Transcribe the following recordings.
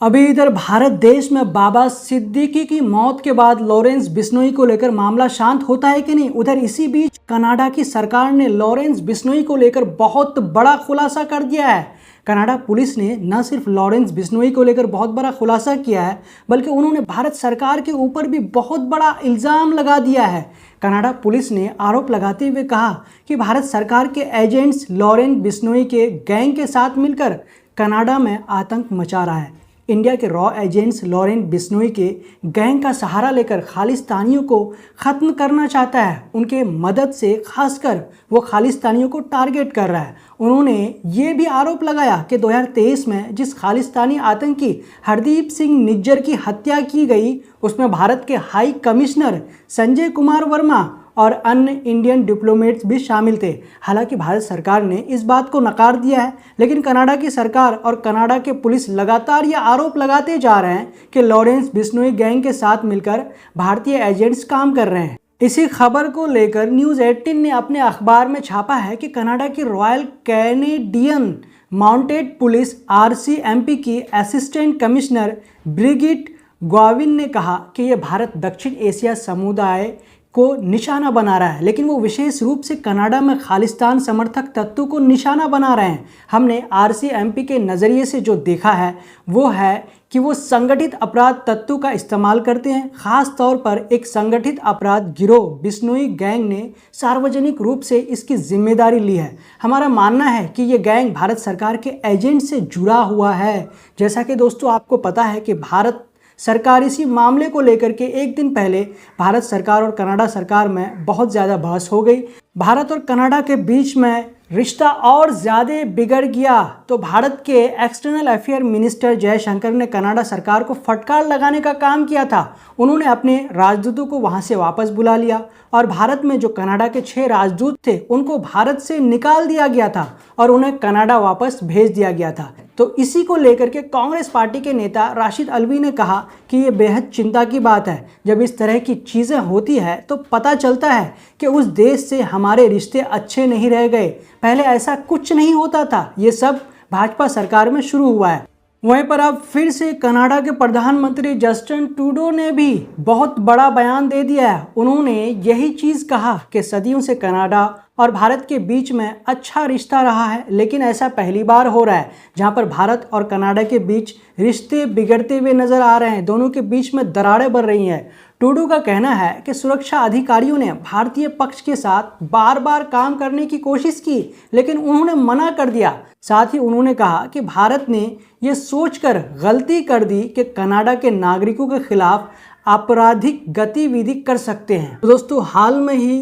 अभी इधर भारत देश में बाबा सिद्दीकी की मौत के बाद लॉरेंस बिश्नोई को लेकर मामला शांत होता है कि नहीं। उधर इसी बीच कनाडा की सरकार ने लॉरेंस बिश्नोई को लेकर बहुत बड़ा खुलासा कर दिया है। कनाडा पुलिस ने न सिर्फ लॉरेंस बिश्नोई को लेकर बहुत बड़ा खुलासा किया है, बल्कि उन्होंने भारत सरकार के ऊपर भी बहुत बड़ा इल्ज़ाम लगा दिया है। कनाडा पुलिस ने आरोप लगाते हुए कहा कि भारत सरकार के एजेंट्स लॉरेंस बिश्नोई के गैंग के साथ मिलकर कनाडा में आतंक मचा रहा है। इंडिया के रॉ एजेंट्स लॉरेंस बिश्नोई के गैंग का सहारा लेकर खालिस्तानियों को ख़त्म करना चाहता है। उनके मदद से खासकर वो खालिस्तानियों को टारगेट कर रहा है। उन्होंने ये भी आरोप लगाया कि 2023 में जिस खालिस्तानी आतंकी हरदीप सिंह निज्जर की हत्या की गई, उसमें भारत के हाई कमिश्नर संजय कुमार वर्मा और अन्य इंडियन डिप्लोमेट्स भी शामिल थे। हालांकि भारत सरकार ने इस बात को नकार दिया है, लेकिन कनाडा की सरकार और कनाडा के पुलिस लगातार ये आरोप लगाते जा रहे हैं कि लॉरेंस बिश्नोई गैंग के साथ मिलकर भारतीय एजेंट्स काम कर रहे हैं। इसी खबर को लेकर न्यूज़ 18 ने अपने अखबार में छापा है कि कनाडा की royal Canadian mounted police RCMP की असिस्टेंट कमिश्नर ब्रिगिट ग्वाविन ने कहा कि यह भारत दक्षिण एशिया समुदाय को निशाना बना रहा है, लेकिन वो विशेष रूप से कनाडा में खालिस्तान समर्थक तत्वों को निशाना बना रहे हैं। हमने RCMP के नज़रिए से जो देखा है वो है कि वो संगठित अपराध तत्वों का इस्तेमाल करते हैं। ख़ास तौर पर एक संगठित अपराध गिरोह बिश्नोई गैंग ने सार्वजनिक रूप से इसकी जिम्मेदारी ली है। हमारा मानना है कि ये गैंग भारत सरकार के एजेंट से जुड़ा हुआ है। जैसा कि दोस्तों आपको पता है कि भारत सरकार इसी मामले को लेकर के एक दिन पहले भारत सरकार और कनाडा सरकार में बहुत ज़्यादा बहस हो गई। भारत और कनाडा के बीच में रिश्ता और ज़्यादा बिगड़ गया तो भारत के एक्सटर्नल अफेयर मिनिस्टर जयशंकर ने कनाडा सरकार को फटकार लगाने का काम किया था। उन्होंने अपने राजदूतों को वहां से वापस बुला लिया और भारत में जो कनाडा के 6 राजदूत थे उनको भारत से निकाल दिया गया था और उन्हें कनाडा वापस भेज दिया गया था। तो इसी को लेकर के कांग्रेस पार्टी के नेता राशिद अल्वी ने कहा कि ये बेहद चिंता की बात है। जब इस तरह की चीज़ें होती है तो पता चलता है कि उस देश से हमारे रिश्ते अच्छे नहीं रह गए। पहले ऐसा कुछ नहीं होता था, ये सब भाजपा सरकार में शुरू हुआ है। वहीं पर अब फिर से कनाडा के प्रधानमंत्री जस्टिन ट्रूडो ने भी बहुत बड़ा बयान दे दिया है। उन्होंने यही चीज़ कहा कि सदियों से कनाडा और भारत के बीच में अच्छा रिश्ता रहा है, लेकिन ऐसा पहली बार हो रहा है जहां पर भारत और कनाडा के बीच रिश्ते बिगड़ते हुए नजर आ रहे हैं। दोनों के बीच में दरारें बढ़ रही हैं। ट्रूडो का कहना है कि सुरक्षा अधिकारियों ने भारतीय पक्ष के साथ बार बार काम करने की कोशिश की, लेकिन उन्होंने मना कर दिया। साथ ही उन्होंने कहा कि भारत ने ये सोचकर गलती कर दी कि कनाडा के नागरिकों के खिलाफ आपराधिक गतिविधि कर सकते हैं। तो दोस्तों हाल में ही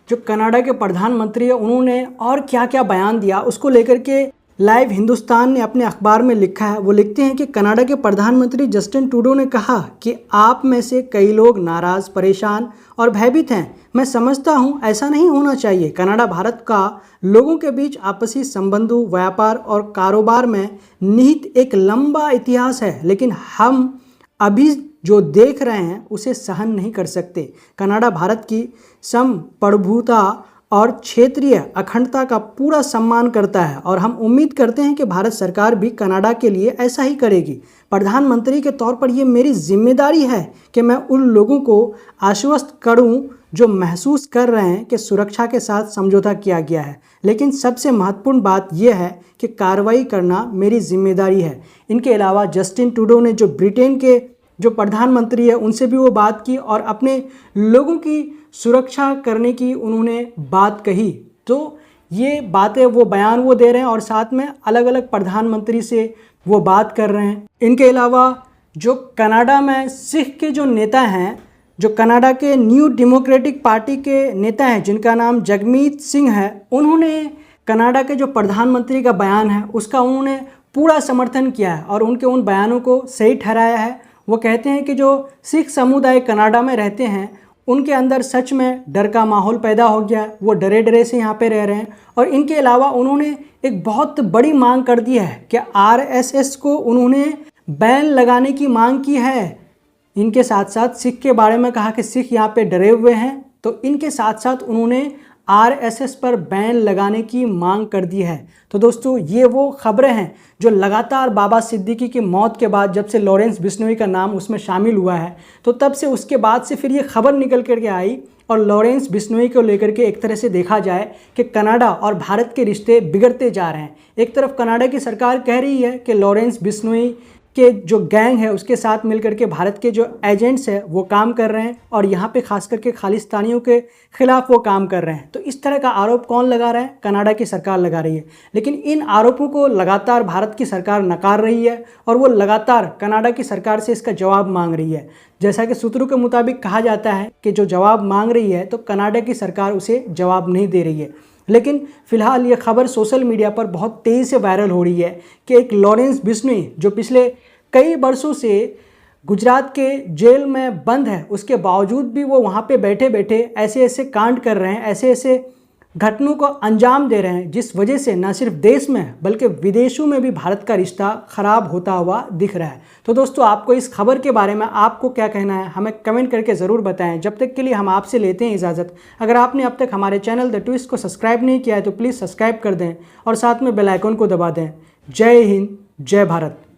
जो कनाडा के प्रधानमंत्री है उन्होंने और क्या क्या बयान दिया उसको लेकर के लाइव हिंदुस्तान ने अपने अखबार में लिखा है। वो लिखते हैं कि कनाडा के प्रधानमंत्री जस्टिन ट्रूडो ने कहा कि आप में से कई लोग नाराज़, परेशान और भयभीत हैं। मैं समझता हूं ऐसा नहीं होना चाहिए। कनाडा भारत का लोगों के बीच आपसी संबंधों, व्यापार और कारोबार में निहित एक लंबा इतिहास है, लेकिन हम अभी जो देख रहे हैं उसे सहन नहीं कर सकते। कनाडा भारत की संप्रभुता और क्षेत्रीय अखंडता का पूरा सम्मान करता है और हम उम्मीद करते हैं कि भारत सरकार भी कनाडा के लिए ऐसा ही करेगी। प्रधानमंत्री के तौर पर ये मेरी जिम्मेदारी है कि मैं उन लोगों को आश्वस्त करूं जो महसूस कर रहे हैं कि सुरक्षा के साथ समझौता किया गया है, लेकिन सबसे महत्वपूर्ण बात यह है कि कार्रवाई करना मेरी जिम्मेदारी है। इनके अलावा जस्टिन ट्रूडो ने जो ब्रिटेन के जो प्रधानमंत्री है उनसे भी वो बात की और अपने लोगों की सुरक्षा करने की उन्होंने बात कही। तो ये बातें वो बयान वो दे रहे हैं और साथ में अलग अलग प्रधानमंत्री से वो बात कर रहे हैं। इनके अलावा जो कनाडा में सिख के जो नेता हैं, जो कनाडा के न्यू डेमोक्रेटिक पार्टी के नेता हैं जिनका नाम जगमीत सिंह है, उन्होंने कनाडा के जो प्रधानमंत्री का बयान है उसका उन्होंने पूरा समर्थन किया है और उनके उन बयानों को सही ठहराया है। वो कहते हैं कि जो सिख समुदाय कनाडा में रहते हैं उनके अंदर सच में डर का माहौल पैदा हो गया, वो डरे डरे से यहाँ पे रह रहे हैं। और इनके अलावा उन्होंने एक बहुत बड़ी मांग कर दी है कि RSS को उन्होंने बैन लगाने की मांग की है। इनके साथ साथ सिख के बारे में कहा कि सिख यहाँ पे डरे हुए हैं, तो इनके साथ साथ उन्होंने आरएसएस पर बैन लगाने की मांग कर दी है। तो दोस्तों ये वो खबरें हैं जो लगातार बाबा सिद्दीकी की मौत के बाद, जब से लॉरेंस बिश्नोई का नाम उसमें शामिल हुआ है, तो तब से उसके बाद से फिर ये खबर निकल कर के आई। और लॉरेंस बिश्नोई को लेकर के एक तरह से देखा जाए कि कनाडा और भारत के रिश्ते बिगड़ते जा रहे हैं। एक तरफ कनाडा की सरकार कह रही है कि लॉरेंस बिश्नोई के जो गैंग है उसके साथ मिलकर के भारत के जो एजेंट्स हैं वो काम कर रहे हैं और यहाँ पे खास करके खालिस्तानियों के खिलाफ वो काम कर रहे हैं। तो इस तरह का आरोप कौन लगा रहा है? कनाडा की सरकार लगा रही है। लेकिन इन आरोपों को लगातार भारत की सरकार नकार रही है और वो लगातार कनाडा की सरकार से इसका जवाब मांग रही है। जैसा कि सूत्रों के मुताबिक कहा जाता है कि जो जवाब मांग रही है तो कनाडा की सरकार उसे जवाब नहीं दे रही है। लेकिन फिलहाल ये खबर सोशल मीडिया पर बहुत तेज़ी से वायरल हो रही है कि एक लॉरेंस बिश्नोई जो पिछले कई वर्षों से गुजरात के जेल में बंद है, उसके बावजूद भी वो वहाँ पे बैठे बैठे ऐसे ऐसे कांड कर रहे हैं, ऐसे ऐसे घटनाओं को अंजाम दे रहे हैं, जिस वजह से न सिर्फ देश में बल्कि विदेशों में भी भारत का रिश्ता ख़राब होता हुआ दिख रहा है। तो दोस्तों आपको इस खबर के बारे में आपको क्या कहना है हमें कमेंट करके ज़रूर बताएं। जब तक के लिए हम आपसे लेते हैं इजाज़त। अगर आपने अब तक हमारे चैनल द ट्विस्ट को सब्सक्राइब नहीं किया है तो प्लीज़ सब्सक्राइब कर दें और साथ में बेल आइकन को दबा दें। जय हिंद, जय भारत।